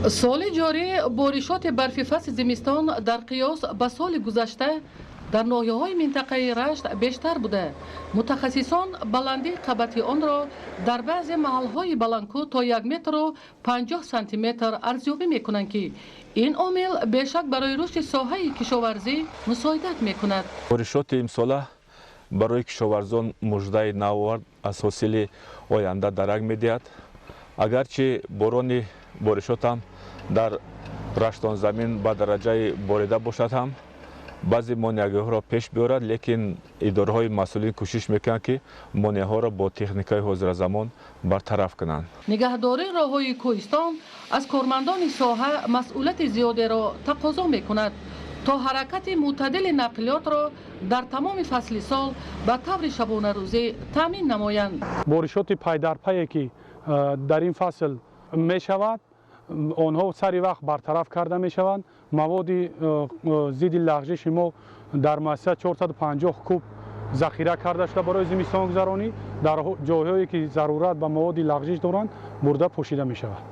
سال جاری بارشات برفی فصل زمستان در قیاس به سال گذشته در ناحیه‌های منطقه رشت بیشتر بوده. متخصصان بلندی قبط آن را در بعضی محل‌های بلندکو تا 1 متر و 50 سانتی متر ارزیابی می‌کنند که این عامل بیشک برای رشد ساحه کشاورزی مساعدت می‌کند. بارشات امسال برای کشاورزان مژده نو از حاصل آینده درک می‌دهد. اگرچه بارشات هم در رشتان زمین به درجه باریده باشد هم بعضی مانع‌ها را پیش بیارد، لیکن اداره‌های مسئولین کوشش میکنند که مانع‌ها را با تکنیک‌های حاضر زمان برطرف کنند. نگهداری راه‌های کوهستان از کارمندان ساحه مسئولیت زیادی را تقاضا میکند تا حرکت معتدل نقلیات را در تمام فصل سال به طور شبانه روزی تامین نمایند. بارشات پای در پی که در این فصل می شود آنها سری وقت برطرف کرده می شوند. مواد ضد لغزش ما در مؤسسه 450 کوب ذخیره کرده شده برای زمستان گذرانی. در جاهایی که ضرورت به مواد لغزش دارند برده پوشیده می شود.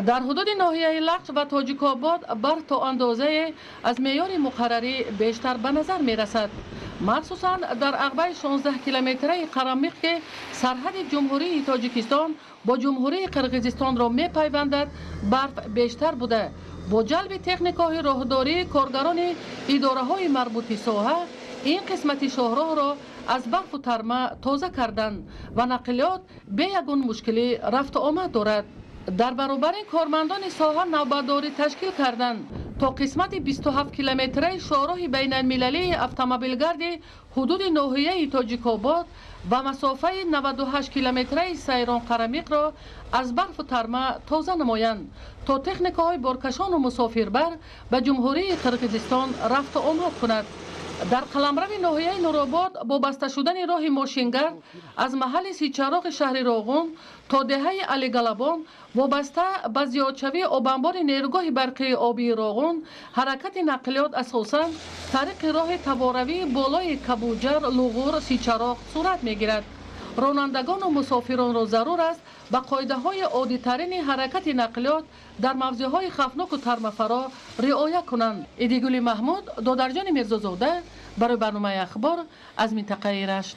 در حدود ناحیه لغش و تاجیک آباد برف تا اندازه از معیار مقرری بیشتر به نظر می رسد. مخصوصا در عقبه 16 کیلومتری قرمق که سرحد جمهوری تاجیکستان با جمهوری قرقیزستان را می پیوندد برف بیشتر بوده. با جلب تکنیک‌های راهداری کارگران اداره‌های مربوط ساحه این قسمت شاهراه را از برف و ترمه تازه کردند و نقلیات به یگان مشکلی رفت و آمد دارد. در برابر کارمندان ساحه نوبتداری تشکیل کردند تا قسمت 27 کیلومتری شاهراه بین المللی اتومبیلگرد حدود ناحیه تاجیک آباد و مسافه 98 کیلومتری سیران قرمق را از برف و ترمه تازه نمایند تا تکنیک‌های بارکشان و مسافربر به جمهوری قرقیزستان رفت و آمد کند. در قلمرو ناحیه نورآباد با بسته شدن راه ماشینگرد از محل سیچراغ شهر راغون تا دهه علی گلبان وابسته به زیادشوی آبانبار نیروگاه برقی آبی راغون حرکت نقلیات اساساً طریق راه تباروی بالای کبوجر لغور سیچراغ صورت میگیرد. رانندگان و مسافران را ضرور است به قاعده های عادی ترین حرکت نقلیات در موضع‌های خفناک و ترمفرا رعایت کنند. ایدیگولی محمود، دادرجان میرزازاده برای برنامه اخبار از منطقه رشت.